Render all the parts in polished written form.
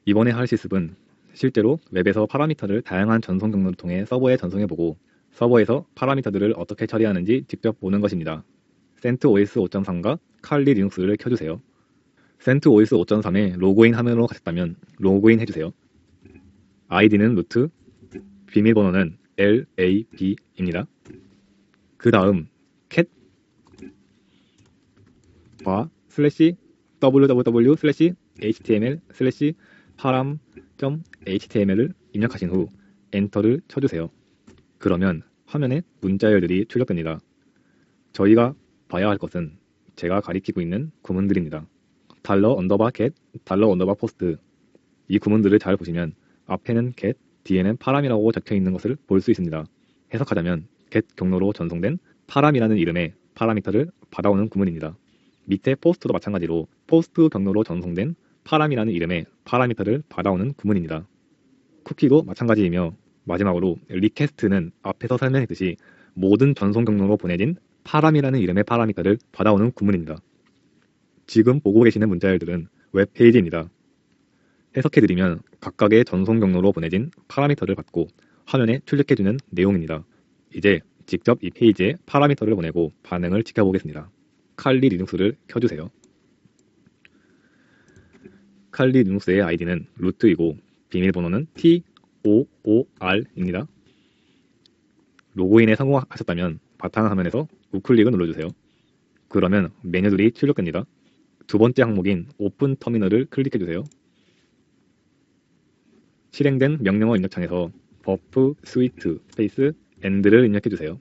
이번에 할 실습은 실제로 웹에서 파라미터를 다양한 전송 경로를 통해 서버에 전송해보고 서버에서 파라미터들을 어떻게 처리하는지 직접 보는 것입니다. CentOS 5.3과 칼리 리눅스를 켜주세요. CentOS 5.3에 로그인 화면으로 가셨다면 로그인 해주세요. 아이디는 루트, 비밀번호는 LAB입니다. 그 다음 cat 바 슬래시 www html 슬래시 param.html을 입력하신 후 엔터를 쳐주세요. 그러면 화면에 문자열들이 출력됩니다. 저희가 봐야 할 것은 제가 가리키고 있는 구문들입니다. $_get, $post 이 구문들을 잘 보시면 앞에는 get, 뒤에는 param이라고 적혀 있는 것을 볼 수 있습니다. 해석하자면 get 경로로 전송된 param이라는 이름의 파라미터를 받아오는 구문입니다. 밑에 post도 마찬가지로 post 경로로 전송된 param이라는 이름의 파라미터를 받아오는 구문입니다. 쿠키도 마찬가지이며 마지막으로 request는 앞에서 설명했듯이 모든 전송 경로로 보내진 param이라는 이름의 파라미터를 받아오는 구문입니다. 지금 보고 계시는 문자열들은 웹페이지입니다. 해석해드리면 각각의 전송 경로로 보내진 파라미터를 받고 화면에 출력해주는 내용입니다. 이제 직접 이 페이지에 파라미터를 보내고 반응을 지켜보겠습니다. 칼리 리눅스를 켜주세요. 칼리 리눅스의 아이디는 루트이고 비밀번호는 TOOR입니다. 로그인에 성공하셨다면 바탕화면에서 우클릭을 눌러주세요. 그러면 메뉴들이 출력됩니다. 두 번째 항목인 오픈 터미널을 클릭해주세요. 실행된 명령어 입력창에서 버프 스위트 스페이스 AND를 입력해주세요.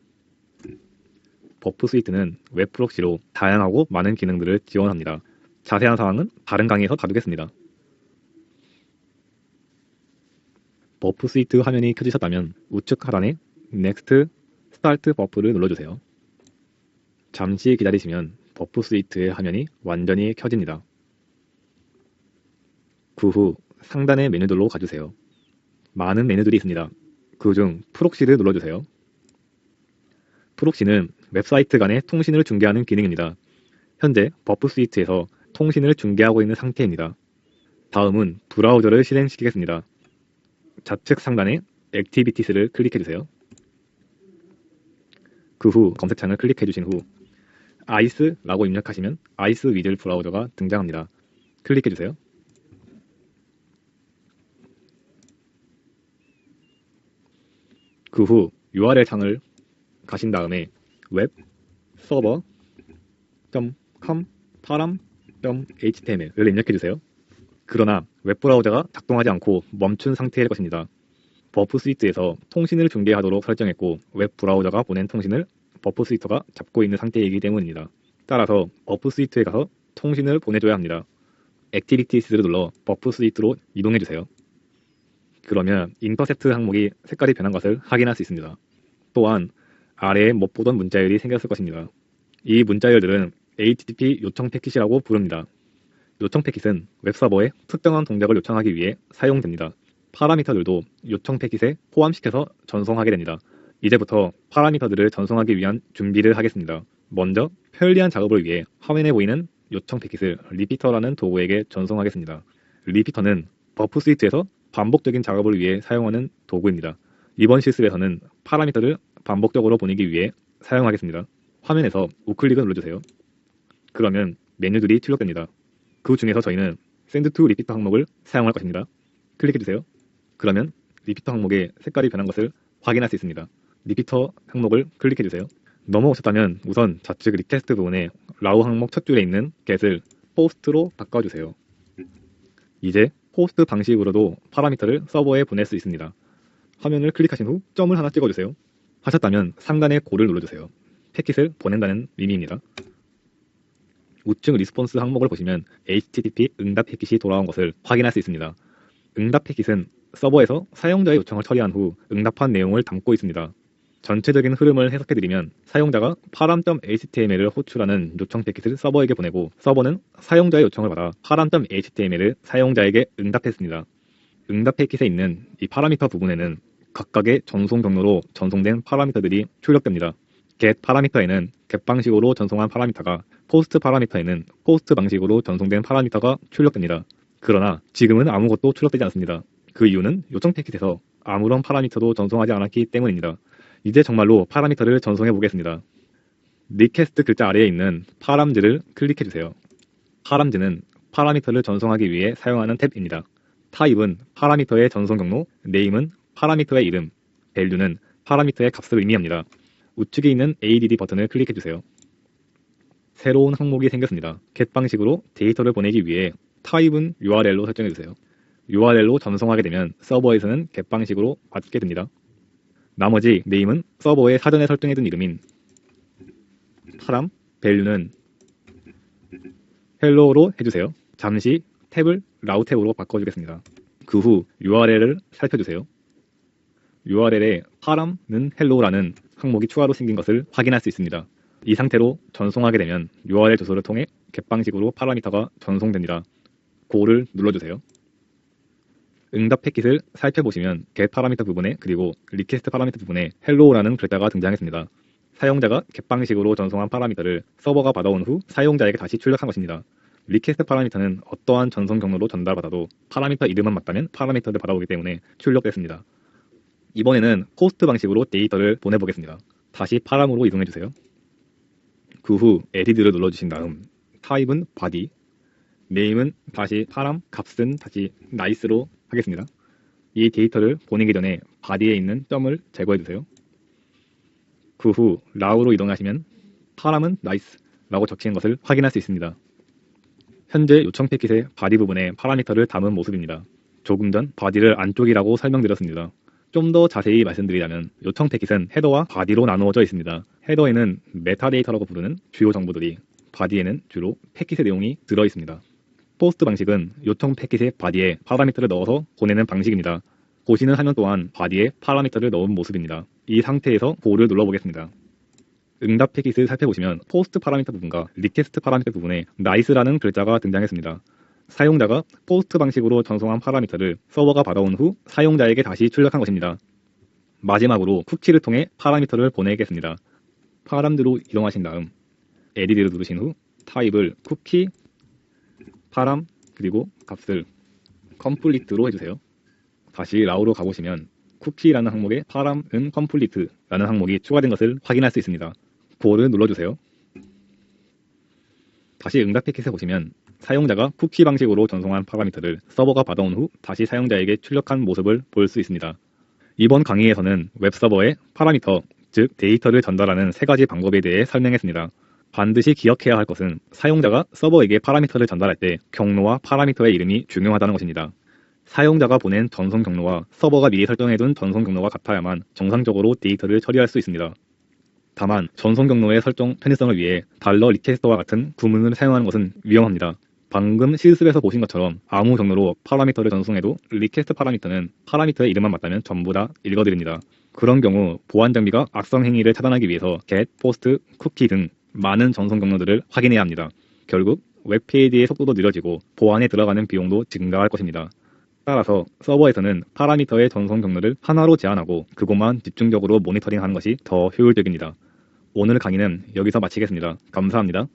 버프 스위트는 웹 프록시로 다양하고 많은 기능들을 지원합니다. 자세한 사항은 다른 강의에서 다루겠습니다. 버프 스위트 화면이 켜지셨다면 우측 하단에 Next Start 버프를 눌러주세요. 잠시 기다리시면 버프 스위트의 화면이 완전히 켜집니다. 그 후 상단의 메뉴들로 가주세요. 많은 메뉴들이 있습니다. 그 중 프록시를 눌러주세요. 프록시는 웹사이트 간의 통신을 중개하는 기능입니다. 현재 버프 스위트에서 통신을 중개하고 있는 상태입니다. 다음은 브라우저를 실행시키겠습니다. 좌측 상단에 Activities를 클릭해주세요. 그 후 검색창을 클릭해주신 후 ICE라고 입력하시면 ICE 위즐 브라우저가 등장합니다. 클릭해주세요. 그 후 URL 창을 가신 다음에 web server.com param.html을 입력해주세요. 그러나 웹브라우저가 작동하지 않고 멈춘 상태일 것입니다. 버프 스위트에서 통신을 중개하도록 설정했고 웹브라우저가 보낸 통신을 버프 스위트가 잡고 있는 상태이기 때문입니다. 따라서 버프 스위트에 가서 통신을 보내줘야 합니다. 액티비티스를 눌러 버프 스위트로 이동해주세요. 그러면 인터셉트 항목이 색깔이 변한 것을 확인할 수 있습니다. 또한 아래에 못 보던 문자열이 생겼을 것입니다. 이 문자열들은 HTTP 요청 패킷이라고 부릅니다. 요청 패킷은 웹서버에 특정한 동작을 요청하기 위해 사용됩니다. 파라미터들도 요청 패킷에 포함시켜서 전송하게 됩니다. 이제부터 파라미터들을 전송하기 위한 준비를 하겠습니다. 먼저 편리한 작업을 위해 화면에 보이는 요청 패킷을 리피터라는 도구에게 전송하겠습니다. 리피터는 버프 스위트에서 반복적인 작업을 위해 사용하는 도구입니다. 이번 실습에서는 파라미터를 반복적으로 보내기 위해 사용하겠습니다. 화면에서 우클릭을 눌러주세요. 그러면 메뉴들이 출력됩니다. 그 중에서 저희는 Send to Repeater 항목을 사용할 것입니다. 클릭해주세요. 그러면 리피터 항목의 색깔이 변한 것을 확인할 수 있습니다. 리피터 항목을 클릭해주세요. 넘어오셨다면 우선 좌측 리퀘스트 부분에 라우 항목 첫 줄에 있는 get을 post로 바꿔주세요. 이제 포스트 방식으로도 파라미터를 서버에 보낼 수 있습니다. 화면을 클릭하신 후 점을 하나 찍어주세요. 하셨다면 상단의 고를 눌러주세요. 패킷을 보낸다는 의미입니다. 우측 리스폰스 항목을 보시면 HTTP 응답 패킷이 돌아온 것을 확인할 수 있습니다. 응답 패킷은 서버에서 사용자의 요청을 처리한 후 응답한 내용을 담고 있습니다. 전체적인 흐름을 해석해드리면 사용자가 param.html을 호출하는 요청 패킷을 서버에게 보내고 서버는 사용자의 요청을 받아 param.html을 사용자에게 응답했습니다. 응답 패킷에 있는 이 파라미터 부분에는 각각의 전송 경로로 전송된 파라미터들이 출력됩니다. get 파라미터에는 get 방식으로 전송한 파라미터가 post 파라미터에는 post 방식으로 전송된 파라미터가 출력됩니다. 그러나 지금은 아무것도 출력되지 않습니다. 그 이유는 요청 패킷에서 아무런 파라미터도 전송하지 않았기 때문입니다. 이제 정말로 파라미터를 전송해 보겠습니다. 리퀘스트 글자 아래에 있는 파람즈를 클릭해주세요. 파람즈는 파라미터를 전송하기 위해 사용하는 탭입니다. 타입은 파라미터의 전송 경로, 네임은 파라미터의 이름, 밸류는 파라미터의 값을 의미합니다. 우측에 있는 ADD 버튼을 클릭해주세요. 새로운 항목이 생겼습니다. get 방식으로 데이터를 보내기 위해 타입은 URL로 설정해주세요. URL로 전송하게 되면 서버에서는 get 방식으로 받게 됩니다. 나머지 네임은 서버에 사전에 설정해둔 이름인 파람, 밸류는 헬로우로 해주세요. 잠시 탭을 라우 탭으로 바꿔주겠습니다. 그 후 URL을 살펴주세요. URL에 파람은 헬로우라는 항목이 추가로 생긴 것을 확인할 수 있습니다. 이 상태로 전송하게 되면 URL 주소를 통해 get 방식으로 파라미터가 전송됩니다. 고를 눌러주세요. 응답 패킷을 살펴보시면 get 파라미터 부분에 그리고 request 파라미터 부분에 hello라는 글자가 등장했습니다. 사용자가 get 방식으로 전송한 파라미터를 서버가 받아온 후 사용자에게 다시 출력한 것입니다. request 파라미터는 어떠한 전송 경로로 전달받아도 파라미터 이름만 맞다면 파라미터를 받아오기 때문에 출력됐습니다. 이번에는 포스트 방식으로 데이터를 보내보겠습니다. 다시 파람으로 이동해주세요. 그 후 edit를 눌러주신 다음 타입은 body, 네임은 다시 파람, 값은 다시 nice로 하겠습니다. 이 데이터를 보내기 전에 body에 있는 점을 제거해주세요. 그 후 row로 이동하시면 파람은 nice 라고 적힌 것을 확인할 수 있습니다. 현재 요청 패킷의 body 부분에 파라미터를 담은 모습입니다. 조금 전 body를 안쪽이라고 설명드렸습니다. 좀 더 자세히 말씀드리자면 요청 패킷은 헤더와 body로 나누어져 있습니다. 헤더에는 메타데이터라고 부르는 주요 정보들이, body에는 주로 패킷의 내용이 들어있습니다. 포스트 방식은 요청 패킷의 body에 파라미터를 넣어서 보내는 방식입니다. 보시는 화면 또한 body에 파라미터를 넣은 모습입니다. 이 상태에서 고를 눌러보겠습니다. 응답 패킷을 살펴보시면 포스트 파라미터 부분과 리퀘스트 파라미터 부분에 nice라는 글자가 등장했습니다. 사용자가 포스트 방식으로 전송한 파라미터를 서버가 받아온 후 사용자에게 다시 출력한 것입니다. 마지막으로 쿠키를 통해 파라미터를 보내겠습니다. 파람드로 이동하신 다음 edit를 누르신 후 타입을 쿠키, 파람, 그리고 값을 complete로 해주세요. 다시 row로 가보시면 쿠키라는 항목에 파람은 complete라는 항목이 추가된 것을 확인할 수 있습니다. 고를 눌러주세요. 다시 응답 패킷에 보시면 사용자가 쿠키 방식으로 전송한 파라미터를 서버가 받아온 후 다시 사용자에게 출력한 모습을 볼 수 있습니다. 이번 강의에서는 웹서버에 파라미터, 즉 데이터를 전달하는 세 가지 방법에 대해 설명했습니다. 반드시 기억해야 할 것은 사용자가 서버에게 파라미터를 전달할 때 경로와 파라미터의 이름이 중요하다는 것입니다. 사용자가 보낸 전송 경로와 서버가 미리 설정해둔 전송 경로가 같아야만 정상적으로 데이터를 처리할 수 있습니다. 다만 전송 경로의 설정 편의성을 위해 $리퀘스트와 같은 구문을 사용하는 것은 위험합니다. 방금 실습에서 보신 것처럼 아무 경로로 파라미터를 전송해도 리퀘스트 파라미터는 파라미터의 이름만 맞다면 전부 다 읽어드립니다. 그런 경우 보안 장비가 악성 행위를 차단하기 위해서 get, post, 쿠키 등 많은 전송 경로들을 확인해야 합니다. 결국 웹페이지의 속도도 느려지고 보안에 들어가는 비용도 증가할 것입니다. 따라서 서버에서는 파라미터의 전송 경로를 하나로 제한하고 그것만 집중적으로 모니터링하는 것이 더 효율적입니다. 오늘 강의는 여기서 마치겠습니다. 감사합니다.